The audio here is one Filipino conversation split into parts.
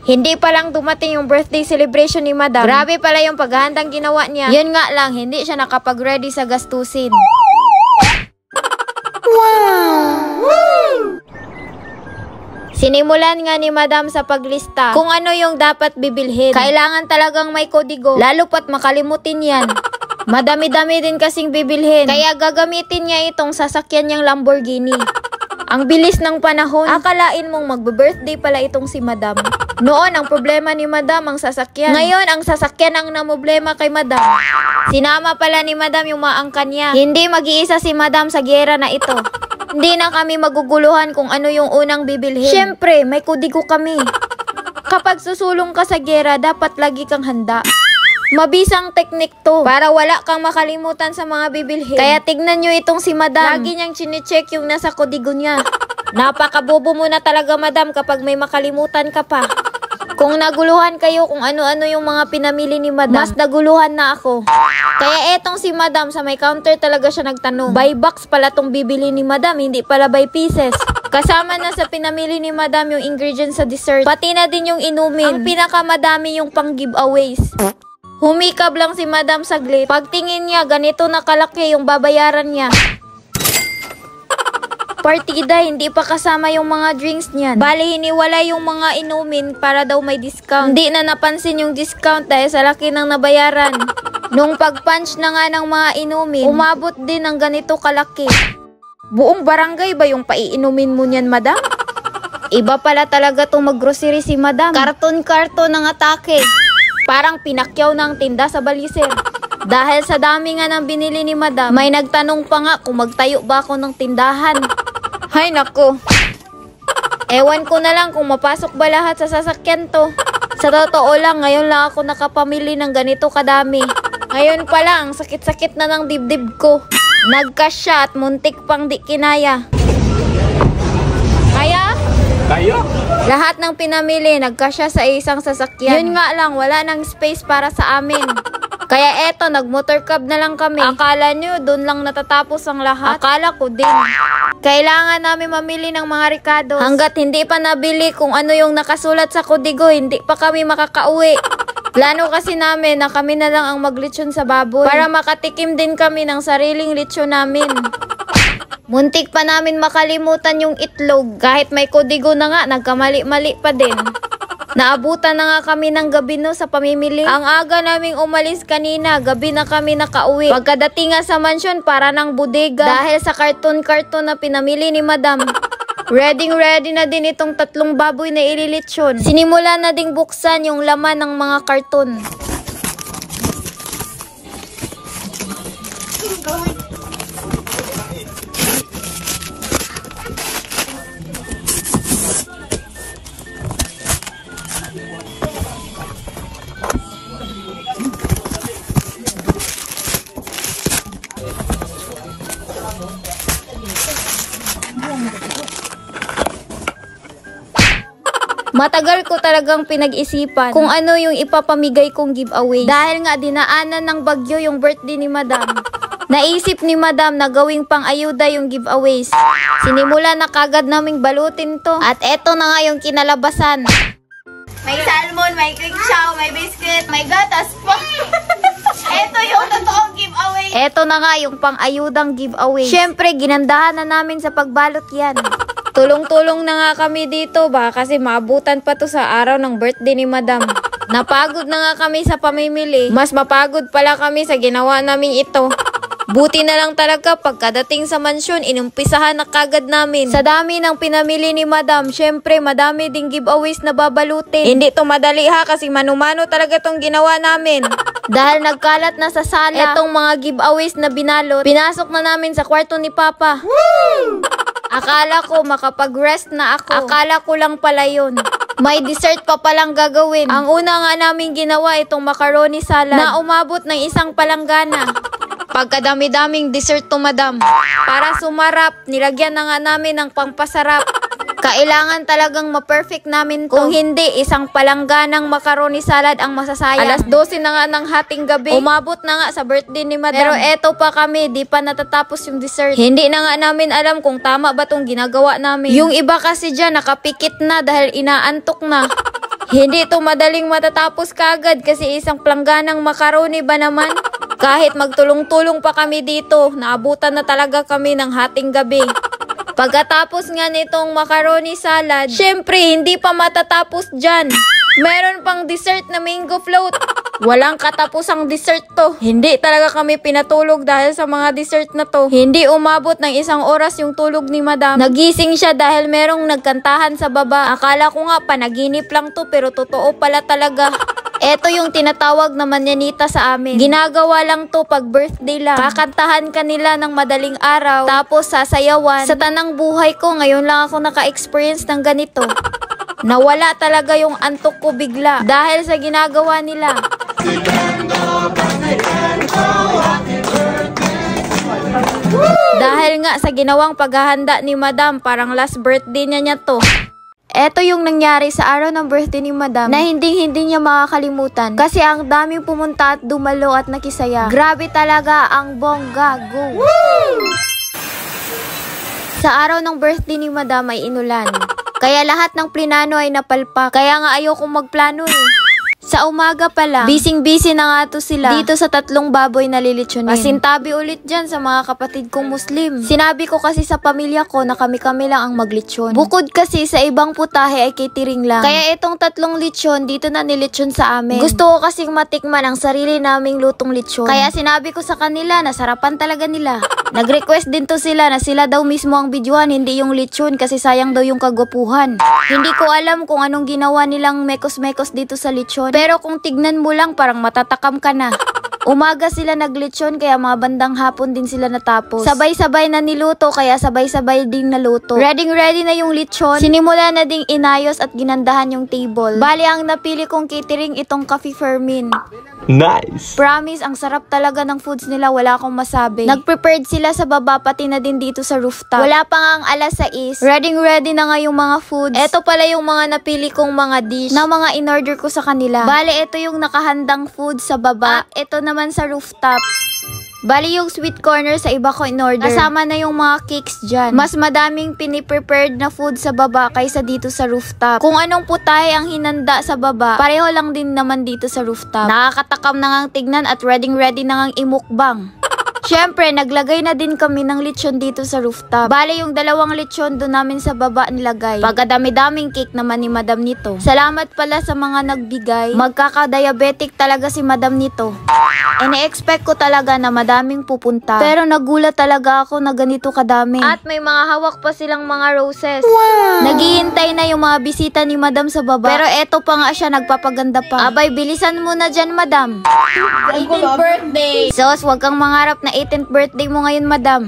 Hindi pa lang dumating yung birthday celebration ni Madam. Grabe pala yung paghahandang ginawa niya. Yun nga lang, hindi siya nakapag-ready sa gastusin. Sinimulan nga ni Madam sa paglista kung ano yung dapat bibilhin. Kailangan talagang may kodigo, lalo pat makalimutin yan. Madami-dami din kasing bibilhin, kaya gagamitin niya itong sasakyan niyang Lamborghini. Ang bilis ng panahon, akalain mong magbe-birthday pala itong si Madam. Noon, ang problema ni Madam ang sasakyan. Ngayon, ang sasakyan ang namoblema kay Madam. Sinama pala ni Madam yung mga angkan niya. Hindi mag-iisa si Madam sa giyera na ito. Hindi na kami maguguluhan kung ano yung unang bibilhin. Syempre, may kodigo kami. Kapag susulong ka sa giyera, dapat lagi kang handa. Mabisang teknik to para wala kang makalimutan sa mga bibilhin. Kaya tignan nyo itong si Madam. Lagi niyang chine-check yung nasa kodigo niya. Napakabobo mo na talaga, Madam, kapag may makalimutan ka pa. Kung naguluhan kayo kung ano-ano yung mga pinamili ni Madam, mas naguluhan na ako. Kaya etong si Madam, sa may counter talaga siya nagtanong. By box pala tong bibili ni Madam, hindi pala by pieces. Kasama na sa pinamili ni Madam yung ingredients sa dessert. Pati na din yung inumin. Ang pinakamadami yung pang giveaways. Humikab lang si Madam saglit. Pagtingin niya, ganito na kalaki yung babayaran niya. Partida, hindi pa kasama yung mga drinks niyan. Bali, hiniwala yung mga inumin para daw may discount. Hindi na napansin yung discount dahil sa laki ng nabayaran. Nung pag-punch na nga ng mga inumin, umabot din ng ganito kalaki. Buong barangay ba yung paiinumin mo niyan, Madam? Iba pala talaga itong mag-grocery si Madam. Karton-karton ng atake. Parang pinakyaw ng tinda sa baliser. Dahil sa dami nga ng binili ni Madam, may nagtanong pa nga kung magtayo ba ako ng tindahan. Hay nako. Ewan ko na lang kung mapasok ba lahat sa sasakyan to. Sa totoo lang, ngayon lang ako nakapamili ng ganito kadami. Ngayon pa lang, sakit-sakit na ng dibdib ko. Nagcash siya at muntik pang di kinaya. Kaya? Tayo? Lahat ng pinamili, nagkasya sa isang sasakyan. Yun nga lang, wala nang space para sa amin. Kaya eto, nag-motorcab na lang kami. Akala nyo, dun lang natatapos ang lahat? Akala ko din. Kailangan namin mamili ng mga Ricardos. Hanggat hindi pa nabili kung ano yung nakasulat sa kodigo, hindi pa kami makakauwi. Plano kasi namin na kami na lang ang maglitsyon sa baboy para makatikim din kami ng sariling litsyon namin. Muntik pa namin makalimutan yung itlog. Kahit may kodigo na nga, nagkamali-mali pa din. Naabutan na nga kami ng gabi no sa pamimili. Ang aga naming umalis kanina, gabi na kami nakauwi. Pagkadating nga sa mansyon, para ng bodega. Dahil sa karton-karton na pinamili ni Madam. Ready na din itong 3 baboy na ililitsyon. Sinimula na ding buksan yung laman ng mga karton. Matagal ko talagang pinag-isipan kung ano yung ipapamigay kong giveaway. Dahil nga dinaanan ng bagyo yung birthday ni Madam. Naisip ni Madam na gawing pang-ayuda yung giveaways. Sinimula na kagad naming balutin to. At eto na nga yung kinalabasan. May salmon, may quick chow, may biscuit, may gatas pa. Eto yung totoong giveaway. Eto na nga yung pang-ayudang giveaway. Syempre, ginandahan na namin sa pagbalot yan. Tulong-tulong na nga kami dito ba kasi maabutan pa to sa araw ng birthday ni Madam. Napagod na nga kami sa pamimili. Mas mapagod pala kami sa ginawa namin ito. Buti na lang talaga pagkadating sa mansyon, inumpisahan na kagad namin. Sa dami ng pinamili ni Madam, syempre madami ding giveaways na babalutin. Hindi to madali ha kasi mano-mano talaga tong ginawa namin. Dahil nagkalat na sa sala etong mga giveaways na binalot, pinasok na namin sa kwarto ni Papa. Woo! Akala ko makapag-rest na ako. Akala ko lang pala yun. May dessert pa palang gagawin. Ang una nga namin ginawa itong macaroni salad na umabot ng 1 palanggana. Pagkadami-daming dessert to Madam. Para sumarap, nilagyan na nga namin ng pangpasarap. Kailangan talagang ma-perfect namin to. Kung hindi, 1 palangganang macaroni salad ang masasayang. Alas 12 na nga ng hating gabi. Umabot na nga sa birthday ni Madam. Pero eto pa kami, di pa natatapos yung dessert. Hindi na nga namin alam kung tama ba tong ginagawa namin. Yung iba kasi dyan, nakapikit na dahil inaantok na. Hindi to madaling matatapos kagad kasi isang plangganang macaroni ba naman? Kahit magtulong-tulong pa kami dito, naabutan na talaga kami ng hating gabi. Pagkatapos nga nitong macaroni salad, syempre hindi pa matatapos dyan. Meron pang dessert na mango float. Walang katapusang dessert to. Hindi talaga kami pinatulog dahil sa mga dessert na to. Hindi umabot ng 1 oras yung tulog ni Madam. Nagising siya dahil merong nagkantahan sa baba. Akala ko nga panaginip lang to pero totoo pala talaga. Eto yung tinatawag na manyanita sa amin. Ginagawa lang to pag birthday lang. Kakantahan kanila ng madaling araw, tapos sasayawan. Sa tanang buhay ko, ngayon lang ako naka-experience ng ganito. Nawala talaga yung antok ko bigla dahil sa ginagawa nila. Dahil nga sa ginawang paghahanda ni Madam, parang last birthday niya to. Eto yung nangyari sa araw ng birthday ni Madam na hindi niya makakalimutan kasi ang daming pumunta at dumalo at nakisaya. Grabe talaga ang bongga. Go! Sa araw ng birthday ni Madam ay inulan. Kaya lahat ng plinano ay napalpak. Kaya nga ayokong magplano eh. Sa umaga pa lang, bising-busy na nga to sila dito sa 3 baboy na lilitsunin. Pasintabi ulit dyan sa mga kapatid kong Muslim. Sinabi ko kasi sa pamilya ko na kami-kami lang ang maglitsyon. Bukod kasi sa ibang putahe ay catering lang. Kaya itong 3 litsyon dito na nilitsyon sa amin. Gusto ko kasing matikman ang sarili naming lutong litsyon. Kaya sinabi ko sa kanila na sarapan talaga nila. Nag-request din to sila na sila daw mismo ang bidyuhan, hindi yung litsyon kasi sayang daw yung kagwapuhan. Hindi ko alam kung anong ginawa nilang mekos-mekos dito sa litsyon. Pero kung tignan mo lang, parang matatakam ka na. Umaga sila naglitsyon kaya mga bandang hapon din sila natapos. Sabay-sabay na niluto kaya sabay-sabay din naluto. Ready na yung litsyon. Sinimula na ding inayos at ginandahan yung table. Bali ang napili kong catering itong Coffee Fermin. Nice! Promise, ang sarap talaga ng foods nila, wala akong masabi. Nag-prepared sila sa baba, pati na din dito sa rooftop. Wala pa nga ang alas 6. Ready na nga yung mga foods. Eto pala yung mga napili kong mga dish na mga in-order ko sa kanila. Bale, ito yung nakahandang food sa baba. At ito naman sa rooftop. Bali yung sweet corner sa iba ko in-order. Kasama na yung mga cakes dyan. Mas madaming piniprepared na food sa baba kaysa dito sa rooftop. Kung anong putahe ang hinanda sa baba, pareho lang din naman dito sa rooftop. Nakakatakam na ngang tignan at ready na ngang imukbang. Siyempre, naglagay na din kami ng lechon dito sa rooftop. Bale, yung 2 lechon doon namin sa baba nilagay. Pagkadami-daming cake naman ni Madam nito. Salamat pala sa mga nagbigay. Magkaka-diabetic talaga si Madam nito. Ine-expect ko talaga na madaming pupunta. Pero nagulat talaga ako na ganito kadami. At may mga hawak pa silang mga roses. Wow! Naghihintay na yung mga bisita ni Madam sa baba. Pero eto pa nga siya, nagpapaganda pa. Abay, bilisan mo na dyan, Madam. 18th birthday! Sos, wag kang mangarap na 18th birthday mo ngayon, Madam.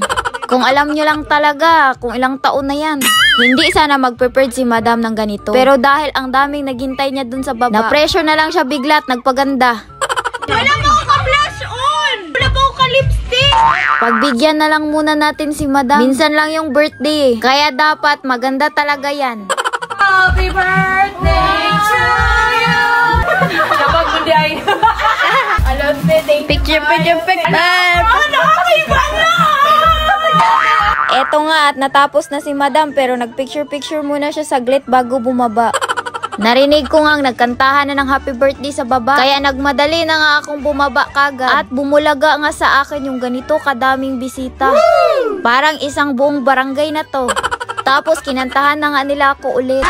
Kung alam nyo lang talaga kung ilang taon na yan. Hindi sana mag-prepared si Madam ng ganito. Pero dahil ang daming naghintay niya dun sa baba, na-pressure na lang siya bigla at nagpaganda. Wala pa ako ka-blush on! Wala pa ako ka-lipstick! Pagbigyan na lang muna natin si Madam. Minsan lang yung birthday eh. Kaya dapat maganda talaga yan. Happy birthday to you! Kapag hindi ay... Picture. Nakakaiba na! Eto nga at natapos na si Madam pero nagpicture muna siya saglit bago bumaba. Narinig ko ngang nagkantahan na ng happy birthday sa baba. Kaya nagmadali na nga akong bumaba kagad. At bumulaga nga sa akin yung ganito kadaming bisita. Parang isang buong barangay na to. Tapos kinantahan na nga nila ako ulit.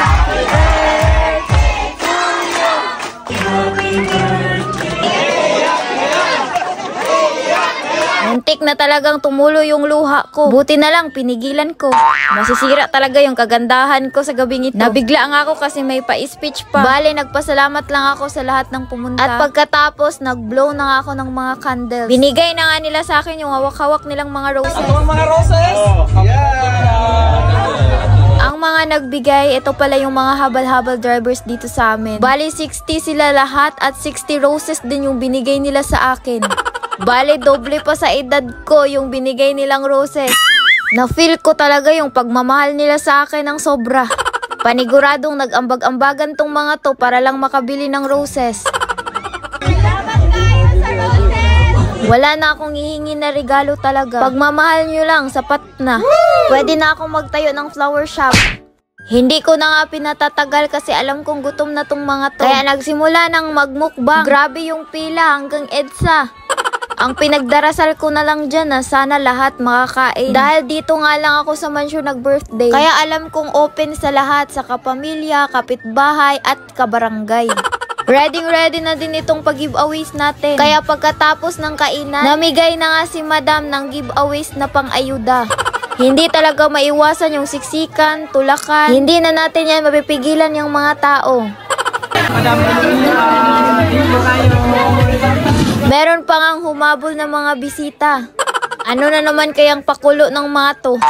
Muntik na talagang tumulo yung luha ko. Buti na lang pinigilan ko. Masisira talaga yung kagandahan ko sa gabing ito. Nabigla nga ako kasi may pa-speech pa. Bale, nagpasalamat lang ako sa lahat ng pumunta. At pagkatapos, nag-blow na nga ako ng mga candles. Binigay na nga nila sa akin yung hawak-hawak nilang mga roses. Mga roses? Ang mga nagbigay, ito pala yung mga habal-habal drivers dito sa amin. Bale, 60 sila lahat at 60 roses din yung binigay nila sa akin. Bale, doble pa sa edad ko yung binigay nilang roses. Na-feel ko talaga yung pagmamahal nila sa akin ng sobra. Paniguradong nag-ambag-ambagan tong mga to para lang makabili ng roses. Salamat kayo sa roses! Wala na akong hihingi na regalo talaga. Pagmamahal nyo lang, sapat na. Pwede na akong magtayo ng flower shop. Hindi ko na nga pinatatagal kasi alam kong gutom na tong mga to. Kaya nagsimula ng magmukbang. Grabe yung pila hanggang EDSA. Ang pinagdarasal ko na lang dyan na sana lahat makakain. Dahil dito nga lang ako sa mansyon nag-birthday. Kaya alam kong open sa lahat, sa kapamilya, kapitbahay at kabarangay. Ready na din itong pag-giveaways natin. Kaya pagkatapos ng kainan, namigay na nga si Madam ng giveaways na pang-ayuda. Hindi talaga maiwasan yung siksikan, tulakan. Hindi na natin yan mapipigilan yung mga tao. Meron pa ngang humabol ng mga bisita. Ano na naman kayang pakulo ng mga to?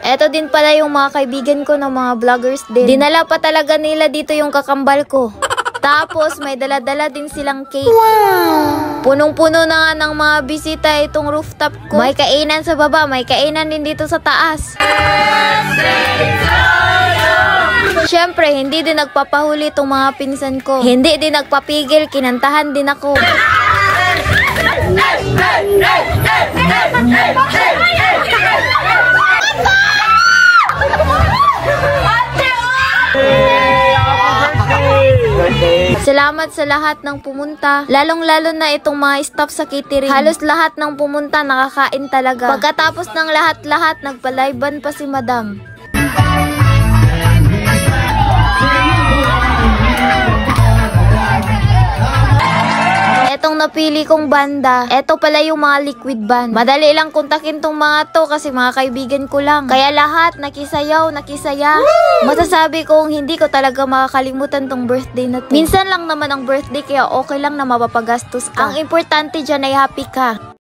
Eto din pala yung mga kaibigan ko ng mga vloggers din. Dinala pa talaga nila dito yung kakambal ko. Tapos may dala-dala din silang cake. Wow! Punong-puno na nga ng mga bisita itong rooftop ko. May kainan sa baba, may kainan din dito sa taas. Siyempre, hindi din nagpapahuli itong mga pinsan ko. Hindi din nagpapigil, kinantahan din ako. Salamat sa lahat ng pumunta. Lalong-lalo na itong mga staff sa catering. Halos lahat ng pumunta nakakain talaga. Pagkatapos ng lahat-lahat, nagpaliban pa si Madam. Etong napili kong banda, eto pala yung mga liquid band. Madali lang kontakin tong mga to kasi mga kaibigan ko lang. Kaya lahat nakisayaw, nakisaya. Masasabi kong hindi ko talaga makakalimutan tong birthday na to. Minsan lang naman ang birthday kaya okay lang na mapapagastos ka. Ang importante dyan ay happy ka.